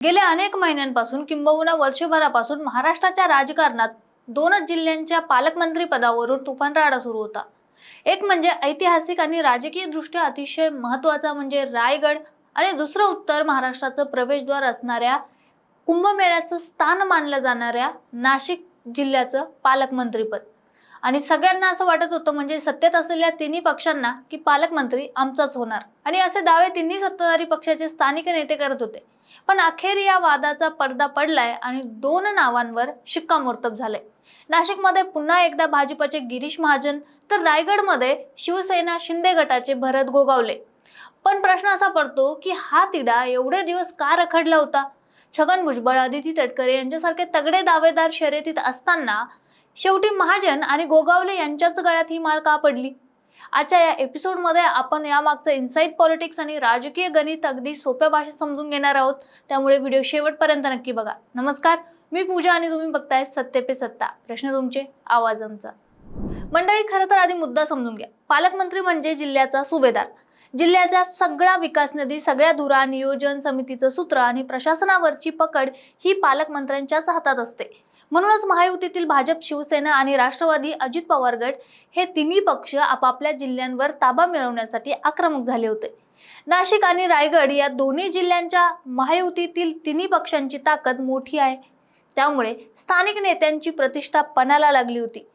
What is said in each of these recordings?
गेल्या अनेक महिन्यांपासून किंबहुना वर्षभरापासून महाराष्ट्राच्या राजकारणात दोनच जिल्ह्यांच्या पालकमंत्री पदावरून तुफान राडा सुरू होता। एक म्हणजे ऐतिहासिक आणि राजकीय दृष्ट्या अतिशय महत्त्वाचा म्हणजे रायगड आणि दुसरं उत्तर महाराष्ट्राचं प्रवेशद्वार असणाऱ्या कुंभमेळ्याचं स्थान मानलं जाणाऱ्या नाशिक जिल्ह्याचं पालकमंत्रीपद। आणि सगळ्यांना असं वाटत होतं म्हणजे सत्तेत असलेल्या तिन्ही पक्षांना की पालकमंत्री आमचाच होणार आणि असे दावे तिन्ही सत्ताधारी पक्षाचे स्थानिक नेते करत होते। पण अखेर या वादाचा पडदा पडलाय आणि दोन नावांवर शिक्कामोर्तब झालंय। नाशिकमध्ये पुन्हा एकदा भाजपचे गिरीश महाजन तर रायगडमध्ये शिवसेना शिंदे गटाचे भरत गोगावले। पण प्रश्न असा पडतो की हा तिढा एवढे दिवस का रखडला होता? छगन भुजबळ, अदिती तटकरे यांच्यासारखे तगडे दावेदार शर्यतीत असताना शेवटी महाजन आणि गोगावले यांच्याच गळ्यात ही माळ का पडली? आजच्या या एपिसोडमध्ये आपण यामागचं इनसाइड पॉलिटिक्स आणि राजकीय गणित अगदी सोप्या भाषेत समजून घेणार आहोत, त्यामुळे व्हिडिओ शेवटपर्यंत नक्की बघा। नमस्कार, मी पूजा आणि तुम्ही बघताय सत्ते पे सत्ता, प्रश्न तुमचे, आवाज आमचा। मंडळी, खरं तर आधी मुद्दा समजून घ्या। पालकमंत्री म्हणजे जिल्ह्याचा सुभेदार। जिल्ह्याचा सगळा विकास निधी, सगळ्या धुरा, नियोजन समितीचं सूत्र आणि प्रशासनावरची पकड ही पालकमंत्र्यांच्याच हातात असते। म्हणूनच महायुतीतील भाजप, शिवसेना आणि राष्ट्रवादी अजित पवार गट हे तिन्ही पक्ष आपापल्या जिल्ह्यांवर ताबा मिळवण्यासाठी आक्रमक झाले होते। नाशिक आणि रायगड या दोन्ही जिल्ह्यांच्या महायुतीतील तिन्ही पक्षांची ताकद मोठी आहे, त्यामुळे स्थानिक नेत्यांची प्रतिष्ठा पणाला लागली होती।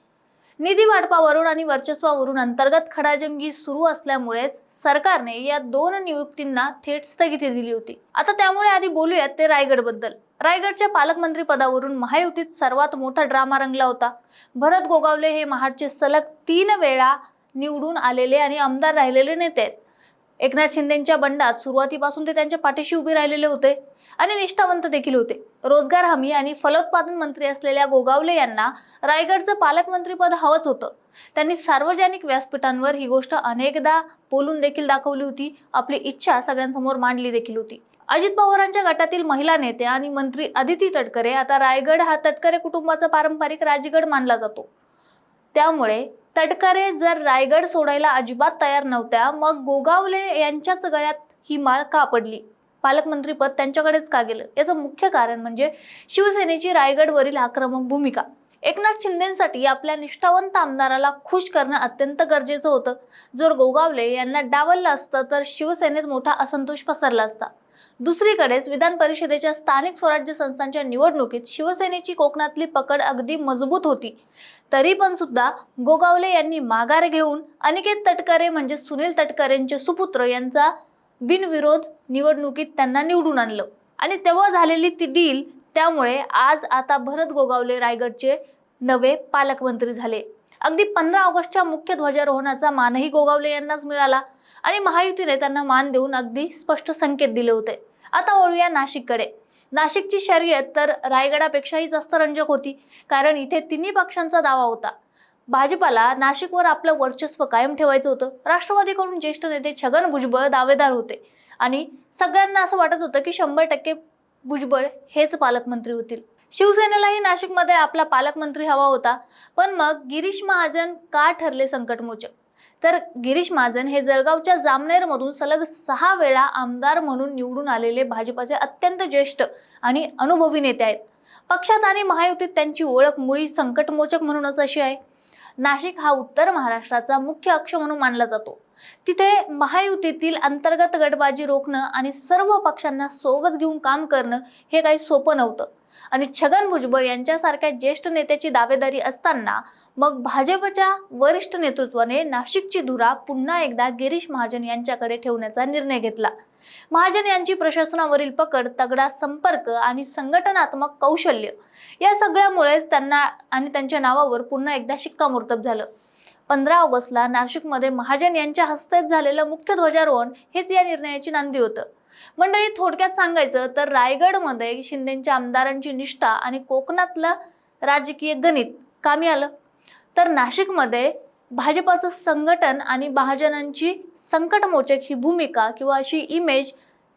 निधी वाटपावरून आणि वर्चस्वावरून अंतर्गत खडाजंगी सुरू असल्यामुळेच सरकारने या दोन नियुक्तींना थेट स्थगिती दिली होती। आता त्यामुळे आधी बोलूयात ते रायगड बद्दल। रायगडच्या पालकमंत्री पदावरून महायुतीत सर्वात मोठा ड्रामा रंगला होता। भरत गोगावले हे महाडचे सलग 3 वेळा निवडून आलेले आणि आमदार राहिलेले नेते आहेत। एकनाथ शिंदेंच्या बंडात सुरुवातीपासून ते त्यांच्या पाठीशी उभे राहिलेले होते आणि निष्ठावंत देखील होते। रोजगार हमी आणि फलोत्पादन मंत्री असलेल्या गोगावले यांना रायगडचं पालकमंत्रीपद हवंच होतं। त्यांनी सार्वजनिक व्यासपीठांवर ही गोष्ट अनेकदा बोलून देखील दाखवली होती, आपली इच्छा सगळ्यांसमोर मांडली देखील होती। अजित पवारांच्या गटातील महिला नेत्या आणि मंत्री अदिती तटकरे, आता रायगड हा तटकरे कुटुंबाचा पारंपरिक राजगड मानला जातो, त्यामुळे तटकरे जर रायगड सोडायला अजिबात तयार नव्हत्या, मग गोगावले यांच्याच गळ्यात ही माळ का पडली? पालकमंत्रीपद त्यांच्याकडेच का गेलं? याचं मुख्य कारण म्हणजे शिवसेनेची रायगडवरील आक्रमक भूमिका। एकनाथ शिंदेंसाठी आपल्या निष्ठावंत आमदाराला खुश करणं अत्यंत गरजेचं होतं। जर गोगावले यांना डावललं असतं तर शिवसेनेत मोठा असंतोष पसरला असता। दुसरीकडेच विधान परिषदेच्या स्थानिक स्वराज्य संस्थांच्या निवडणुकीत शिवसेनेची कोकणातली पकड अगदी मजबूत होती। तरी पण सुद्धा गोगावले यांनी माघार घेऊन अनिकेत तटकरे म्हणजे सुनील तटकरेंचे सुपुत्र यांचा बिनविरोध निवडणुकीत त्यांना निवडून आणलं आणि तेव्हा झालेली ती डील, त्यामुळे आज आता भरत गोगावले रायगडचे नवे पालकमंत्री झाले। अगदी 15 ऑगस्टच्या मुख्य ध्वजारोहणाचा मानही गोगावले यांनाच मिळाला आणि महायुतीने त्यांना मान देऊन अगदी स्पष्ट संकेत दिले होते। आता वळूया नाशिककडे। नाशिकची शर्यत तर रायगडापेक्षाही जास्त रंजक होती, कारण इथे तिन्ही पक्षांचा दावा होता। भाजपाला नाशिकवर आपलं वर्चस्व कायम ठेवायचं होतं। राष्ट्रवादीकडून ज्येष्ठ नेते छगन भुजबळ दावेदार होते आणि सगळ्यांना असं वाटत होतं की 100% भुजबळ हेच पालकमंत्री होतील। शिवसेनेलाही नाशिकमध्ये आपला पालकमंत्री हवा होता, पण मग गिरीश महाजन का ठरले संकटमोचक? तर गिरीश महाजन हे जळगावच्या जामनेरमधून सलग 6 वेळा आमदार म्हणून निवडून आलेले भाजपाचे अत्यंत ज्येष्ठ आणि अनुभवी नेते आहेत। पक्षात आणि महायुतीत त्यांची ओळख मुळी संकटमोचक म्हणूनच अशी आहे। नाशिक हा उत्तर महाराष्ट्राचा मुख्य अक्ष म्हणून मानला जातो। तिथे महायुतीतील अंतर्गत गटबाजी रोखणं आणि सर्व पक्षांना सोबत घेऊन काम करणं हे काही सोपं नव्हतं आणि छगन भुजबळ यांच्यासारख्या ज्येष्ठ नेत्याची दावेदारी असताना मग भाजपच्या वरिष्ठ नेतृत्वाने नाशिकची धुरा पुन्हा एकदा गिरीश महाजन यांच्याकडे ठेवण्याचा निर्णय घेतला। महाजन यांची प्रशासनावरील पकड, तगडा संपर्क आणि संघटनात्मक कौशल्य या सगळ्यामुळेच त्यांना आणि त्यांच्या नावावर पुन्हा एकदा शिक्कामोर्तब झालं। 15 ऑगस्टला नाशिकमध्ये महाजन यांच्या हस्ते झालेलं मुख्य ध्वजारोहण हेच या निर्णयाची नांदी होतं। मंडळी, थोडक्यात सांगायचं तर रायगडमध्ये शिंदेंच्या आमदारांची निष्ठा आणि कोकणातलं राजकीय गणित कामी आलं, तर नाशिकमध्ये भाजपाचं संघटन आणि महाजनांची संकटमोचक ही भूमिका किंवा अशी इमेज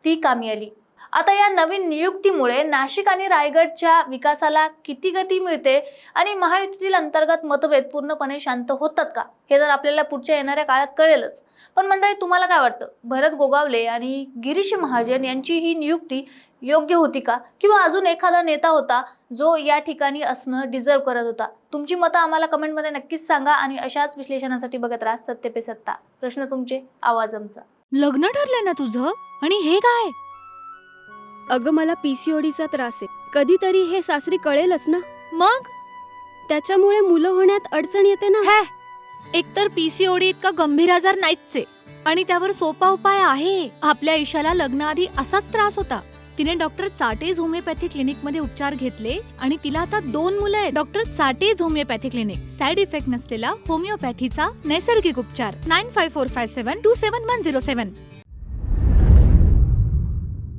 ती कामी आली। आता या नवीन नियुक्तीमुळे नाशिक आणि रायगडच्या विकासाला किती गती मिळते आणि महायुतीतील अंतर्गत मतभेद पूर्णपणे शांत होतात का, हे तर आपल्याला पुढच्या येणाऱ्या काळात कळेलच। पण मंडळी, तुम्हाला काय वाटतं? भरत गोगावले आणि गिरीश महाजन यांची ही नियुक्ती योग्य होती का, किंवा अजून एखादा नेता होता जो या ठिकाणी असणं डिझर्व करत होता? तुमची मतं आम्हाला कमेंटमध्ये नक्कीच सांगा आणि अशाच विश्लेषणासाठी बघत राहा सत्य पे सत्ता. प्रश्न तुमचे, आवाज आमचा. लग्न ठरलंय ना तुझं? आणि हे काय? अगं मला पीसीओडीचा त्रास आहे. कधीतरी हे सासरी कळेलच ना. मग त्याच्यामुळे मुलं होण्यात अडचण येते ना. हे एकतर पीसीओडी इतका गंभीर आजार नाहीच आहे आणि त्यावर सोपा उपाय आहे. आपल्या ईशाला लग्नाआधी असाच त्रास होता. तिने डॉक्टर चाटेज होमिओपॅथी क्लिनिक मध्ये उपचार घेतले आणि तिला आता 2 मुलं आहेत. डॉक्टर चाटेज होमिओपॅथी क्लिनिक, साइड इफेक्ट नसलेला होमिओपॅथीचा नैसर्गिक उपचार. 9545727107.